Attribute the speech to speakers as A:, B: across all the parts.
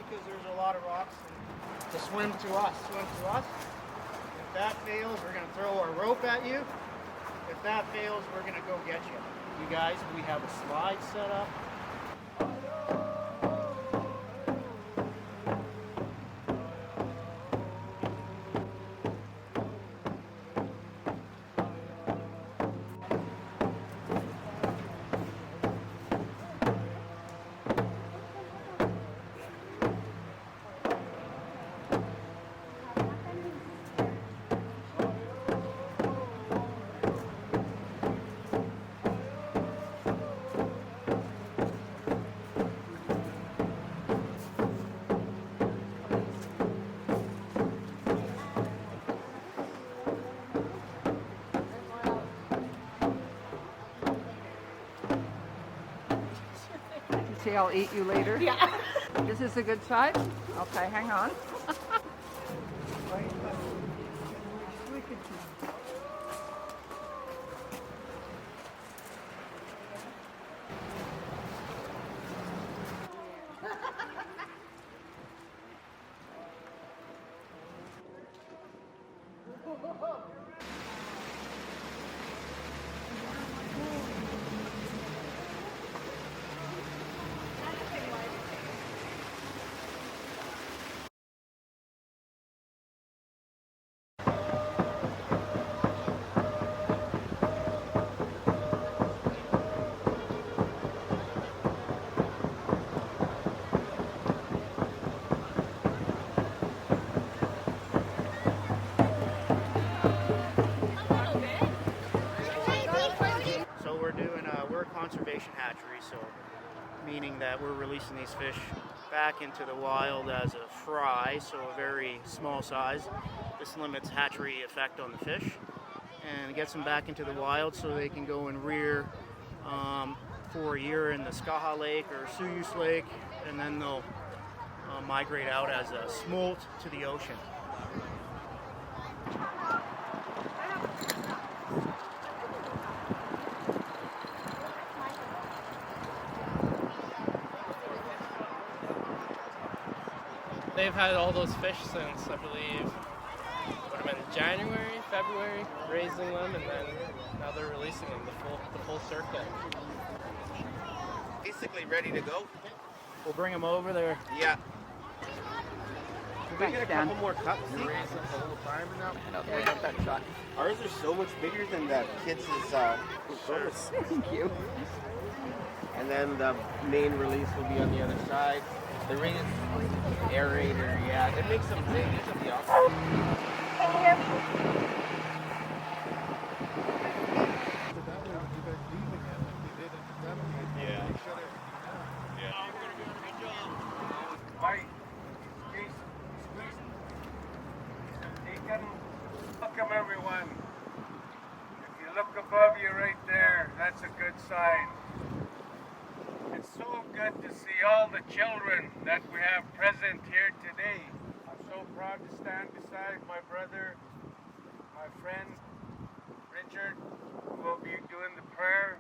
A: because there's a lot of rocks. To swim to us, If that fails, we're gonna throw our rope at you. If that fails, we're gonna go get you. You guys, we have a slide set up.
B: I'll eat you later.
C: Yeah.
B: This is a good side? Okay, hang on. We're a conservation hatchery, so meaning that we're releasing these fish back into the wild as a fry, so a very small size. This limits hatchery effect on the fish and gets them back into the wild so they can go and rear for a year in the Sockeye Lake or Souyus Lake, and then they'll migrate out as a smolt to the ocean.
D: They've had all those fish since, I believe, would have been January, February, raising them, and then now they're releasing them, the full circle.
E: Basically ready to go.
A: We'll bring them over there.
E: Yeah. Can we get a couple more cups?
D: Raise them a little timer now.
B: Okay, got that shot.
E: Ours are so much bigger than the kids' shirts.
B: Thank you.
E: And then the main release will be on the other side. The raised aerator, yeah, it makes them big. It's gonna be awesome.
D: Yeah.
F: Right. Squeeze. Welcome everyone. If you look above you right there, that's a good sign. It's so good to see all the children that we have present here today. I'm so proud to stand beside my brother, my friend Richard, who will be doing the prayer.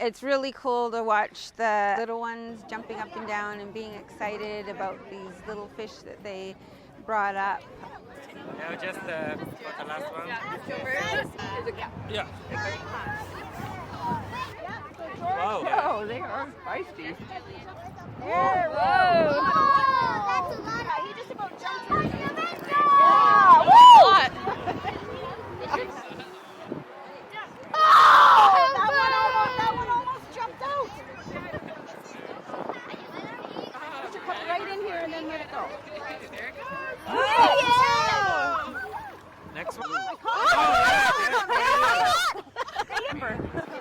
C: it's really cool to watch the little ones jumping up and down and being excited about these little fish that they brought up.
G: Yeah, just for the last one. Yeah. Wow.
C: Oh, they are feisty.
H: Yeah,
C: whoa.
H: That's a lot. He just about jumped on the that one almost jumped out. Put your cup right in here and then let it go. Yeah.
G: Next one.
H: Remember,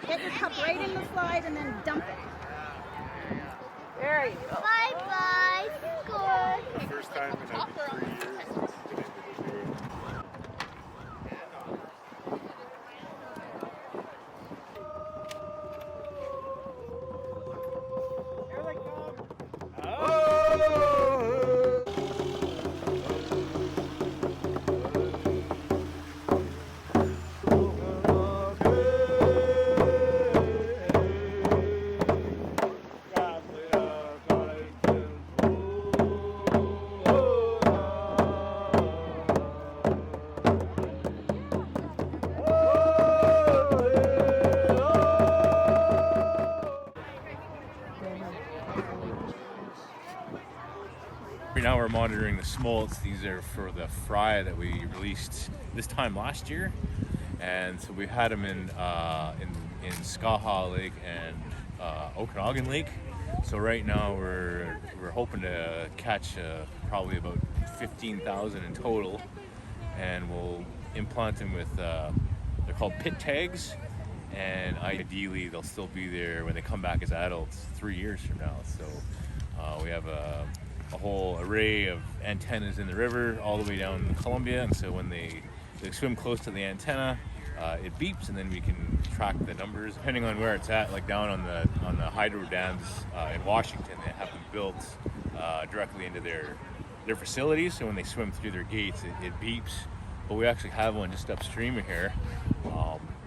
H: get your cup right in the slide and then dump it.
C: There you go.
H: Bye-bye. Good.
I: First time in 3 years.
J: Right now we're monitoring the smolts. These are for the fry that we released this time last year, and so we had them in Sockeye Lake and Okanagan Lake. So right now we're hoping to catch probably about 15,000 in total, and we'll implant them with they're called pit tags, and ideally they'll still be there when they come back as adults 3 years from now. So we have a whole array of antennas in the river all the way down Columbia, and so when they swim close to the antenna, it beeps, and then we can track the numbers depending on where it's at. Like down on the hydro dams in Washington, they have them built directly into their facilities, so when they swim through their gates, it beeps. But we actually have one just upstream of here.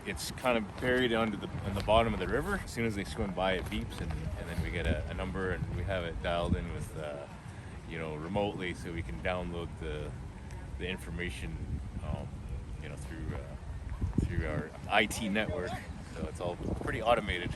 J: It's kind of buried on the bottom of the river. As soon as they swim by, it beeps, and then we get a number, and we have it dialed in with remotely, so we can download the information through our IT network. So it's all pretty automated.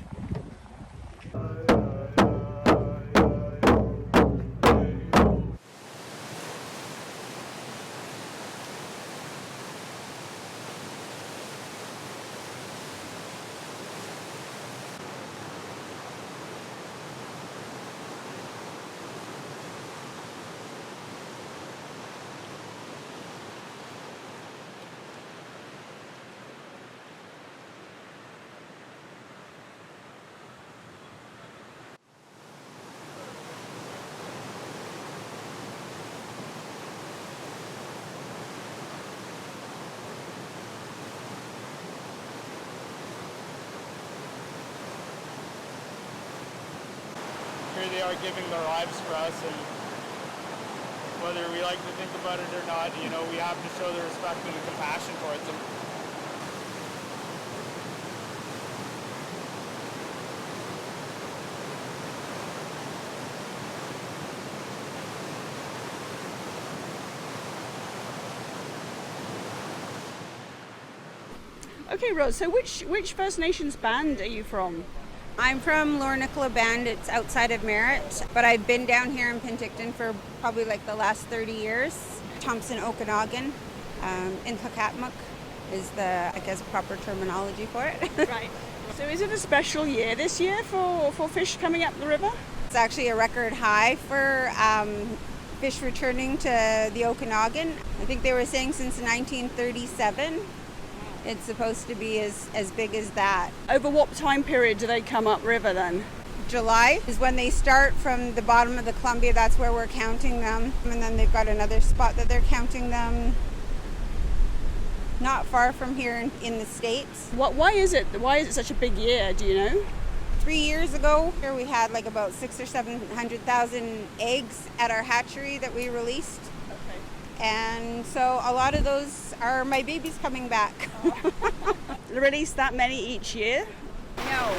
B: Here they are giving their lives for us, and whether we like to think about it or not, we have to show the respect and the compassion towards them.
K: Okay, Rose, so which First Nations band are you from?
C: I'm from Lornicla Band. It's outside of Merritt, but I've been down here in Penticton for probably like the last 30 years. Thompson Okanagan, Intlakatmuk is the, I guess, proper terminology for it.
K: Right. So is it a special year this year for fish coming up the river?
C: It's actually a record high for fish returning to the Okanagan. I think they were saying since 1937. It's supposed to be as big as that.
K: Over what time period do they come up river then?
C: July is when they start from the bottom of the Columbia. That's where we're counting them. And then they've got another spot that they're counting them not far from here in the States.
K: Why is it such a big year, do you know?
C: 3 years ago, here we had like about 600,000 or 700,000 eggs at our hatchery that we released. And so a lot of those are my babies coming back.
K: Release that many each year?
C: No.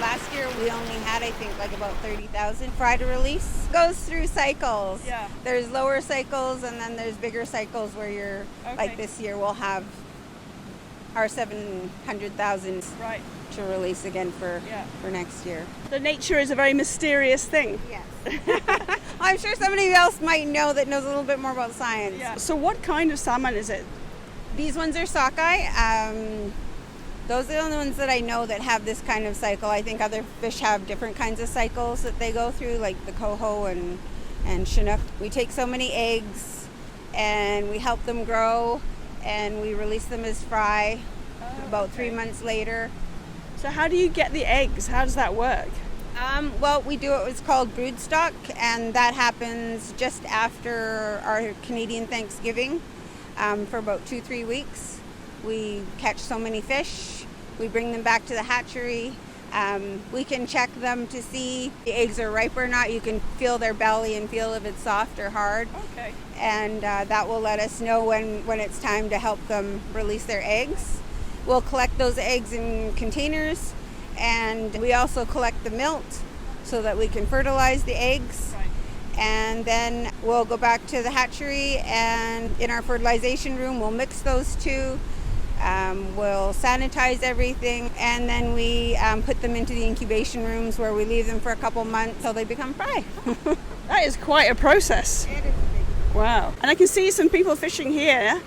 C: Last year we only had, I think, like about 30,000 fry to release. Goes through cycles.
K: Yeah.
C: There's lower cycles and then there's bigger cycles where you're, like this year we'll have our 700,000
K: Right.
C: to release again for next year.
K: The nature is a very mysterious thing.
C: Yes. I'm sure somebody else might know that knows a little bit more about science.
K: Yeah. So what kind of salmon is it?
C: These ones are sockeye. Those are the only ones that I know that have this kind of cycle. I think other fish have different kinds of cycles that they go through, like the coho and chinook. We take so many eggs and we help them grow and we release them as fry about 3 months later.
K: So how do you get the eggs? How does that work?
C: Well, we do what's called broodstock, and that happens just after our Canadian Thanksgiving for about 2-3 weeks. We catch so many fish, we bring them back to the hatchery. We can check them to see if the eggs are ripe or not. You can feel their belly and feel if it's soft or hard.
K: Okay.
C: And that will let us know when it's time to help them release their eggs. We'll collect those eggs in containers, and we also collect the milt so that we can fertilize the eggs.
K: Right.
C: And then we'll go back to the hatchery, and in our fertilization room we'll mix those two. We'll sanitize everything, and then we put them into the incubation rooms where we leave them for a couple months until they become fry.
K: That is quite a process.
C: It is big.
K: Wow. And I can see some people fishing here.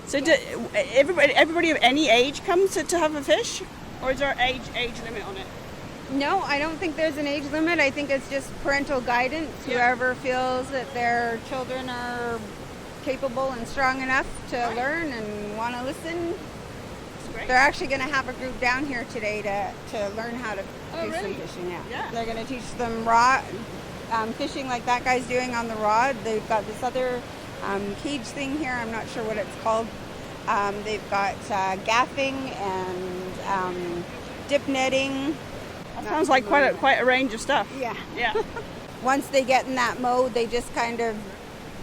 K: So do everybody of any age comes to have a fish? Or is there an age limit on it?
C: No, I don't think there's an age limit. I think it's just parental guidance. Whoever feels that their children are capable and strong enough to learn and want to listen. They're actually going to have a group down here today to learn how to do some fishing. Yeah. They're going to teach them rod fishing like that guy's doing on the rod. They've got this other cage thing here. I'm not sure what it's called. They've got gaffing and dip netting.
K: That sounds like quite a range of stuff.
C: Yeah.
K: Yeah.
C: Once they get in that mode, they just kind of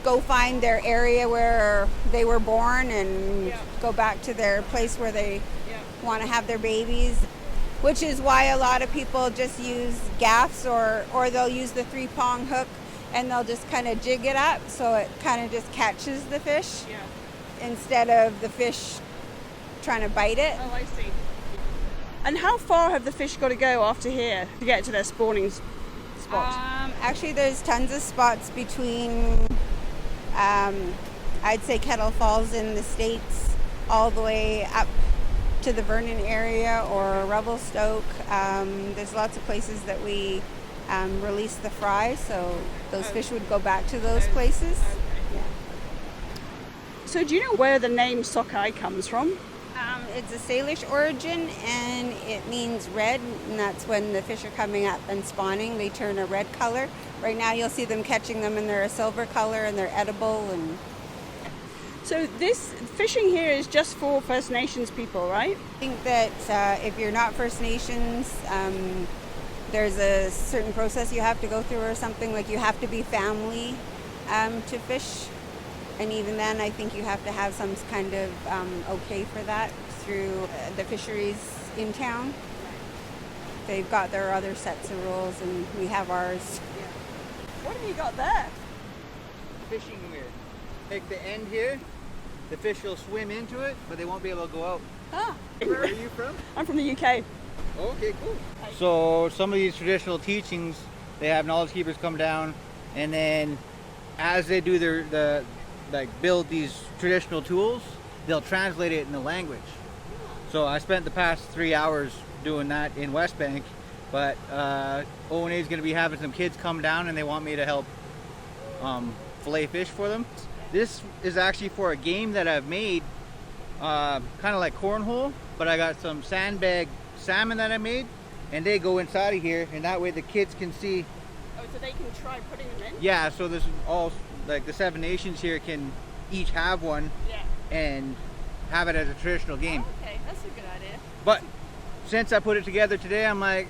C: go find their area where they were born and go back to their place where they want to have their babies, which is why a lot of people just use gaffs or they'll use the 3-prong hook and they'll just kind of jig it up so it kind of just catches the fish instead of the fish trying to bite it.
K: Oh, I see. And how far have the fish got to go after here to get to their spawning spot?
C: Actually, there's tons of spots between, I'd say, Kettle Falls in the States all the way up to the Vernon area or Revelstoke. There's lots of places that we release the fry, so those fish would go back to those places. Yeah.
K: So do you know where the name Sockeye comes from?
C: It's a Salish origin, and it means red, and that's when the fish are coming up and spawning. They turn a red color. Right now you'll see them catching them and they're a silver color and they're edible. And
K: so this fishing here is just for First Nations people, right?
C: I think that if you're not First Nations, there's a certain process you have to go through or something, like you have to be family to fish. And even then, I think you have to have some kind of okay for that through the fisheries in town. They've got their other sets of rules, and we have ours.
K: What have you got there?
A: Fishing weir. Take the end here, the fish will swim into it, but they won't be able to go out.
K: Ah.
A: Where are you from?
K: I'm from the UK.
A: Okay, cool. So some of these traditional teachings, they have knowledge keepers come down, and then as they do build these traditional tools, they'll translate it in the language. So I spent the past 3 hours doing that in West Bank, but O&A is going to be having some kids come down and they want me to help fillet fish for them. This is actually for a game that I've made, kind of like cornhole, but I got some sandbag salmon that I made, and they go inside of here, and that way the kids can see.
K: Oh, so they can try putting them in?
A: Yeah, so this is all, like the 7 nations here can each have one and have it as a traditional game.
K: Oh, okay, that's a good idea.
A: But since I put it together today, I'm like,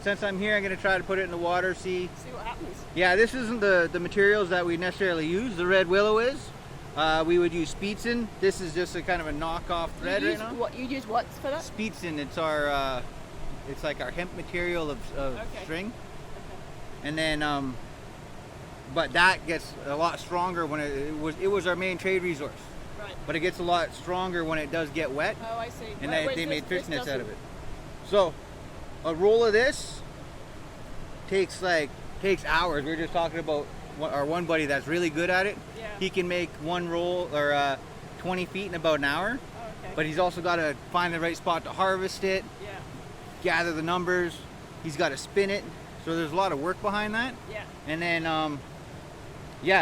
A: since I'm here, I'm going to try to put it in the water, see
K: what happens.
A: Yeah, this isn't the materials that we necessarily use. The red willow is. We would use Speetson. This is just a kind of a knockoff thread right now.
K: You use what for that?
A: Speetson.
L: It's like our hemp material of
K: Okay.
L: string. And then, but that gets a lot stronger when it was our main trade resource.
K: Right.
L: But it gets a lot stronger when it does get wet.
K: Oh, I see.
L: And
K: Wait,
L: they made fish
K: this
L: nets out of
K: doesn't-
L: it. So, a roll of this takes hours. We were just talking about our one buddy that's really good at it.
K: Yeah.
L: He can make one roll or 20 feet in about an hour.
K: Oh, okay.
L: But he's also got to find the right spot to harvest it,
K: Yeah.
L: gather the numbers. He's got to spin it. So there's a lot of work behind that.
K: Yeah.
L: And then,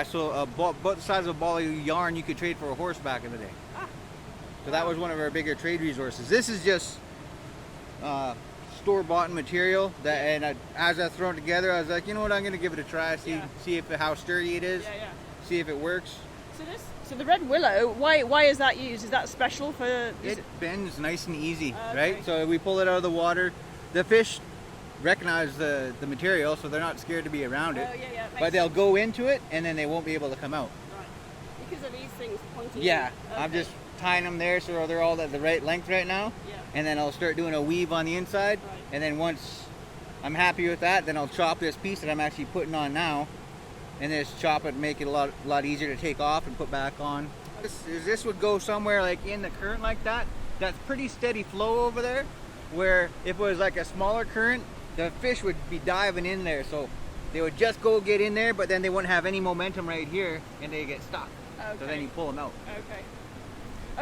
L: so about the size of a ball of yarn you could trade for a horse back in the day.
K: Ah.
L: So that was one of our bigger trade resources. This is just store-bought material and as I thrown it together, I was like, you know what, I'm going to give it a try, see if how sturdy it is,
K: Yeah.
L: see if it works.
K: So the red willow, why is that used? Is that special for?
L: It bends nice and easy,
K: Okay.
L: right? So we pull it out of the water. The fish recognize the material, so they're not scared to be around it.
K: Oh, yeah.
L: But they'll go into it, and then they won't be able to come out.
K: Right. Because of these things pointing.
L: Yeah,
K: in.
L: I'm just tying them there so they're all at the right length right now.
K: Yeah.
L: And then I'll start doing a weave on the inside.
K: Right.
L: And then once I'm happy with that, then I'll chop this piece that I'm actually putting on now. And then just chop it and make it a lot easier to take off and put back on. This would go somewhere like in the current like that. That's pretty steady flow over there. Where if it was like a smaller current, the fish would be diving in there. So they would just go get in there, but then they wouldn't have any momentum right here and they get stuck.
K: Okay.
L: So then you pull them out.
K: Okay.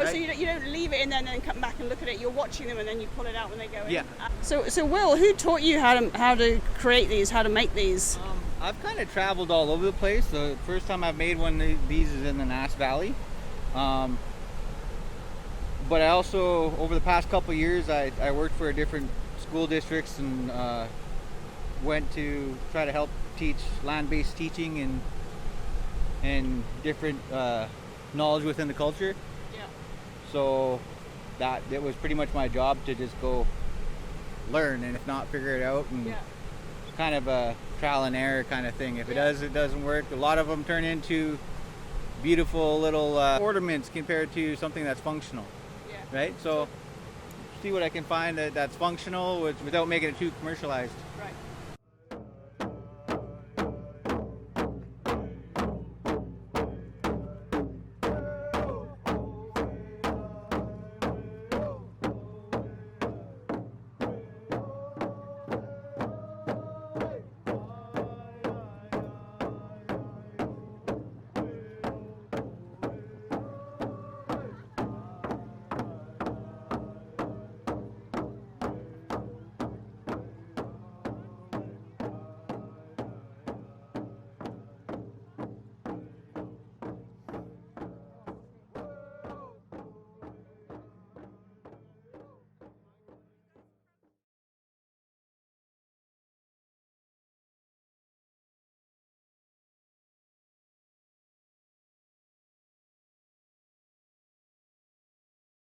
K: Oh, so you don't leave it in there and then come back and look at it. You're watching them and then you pull it out when they go in.
L: Yeah.
K: So Will, who taught you how to create these, how to make these?
L: I've kind of traveled all over the place. The first time I've made one of these is in the Nass Valley. But I also, over the past couple of years, I worked for different school districts and went to try to help teach land-based teaching and different knowledge within the culture.
K: Yeah.
L: So it was pretty much my job to just go learn, and if not, figure it out. And kind of a trial and error kind of thing. If it does, it doesn't work. A lot of them turn into beautiful little ornaments compared to something that's functional. Right? So see what I can find that's functional without making it too commercialized.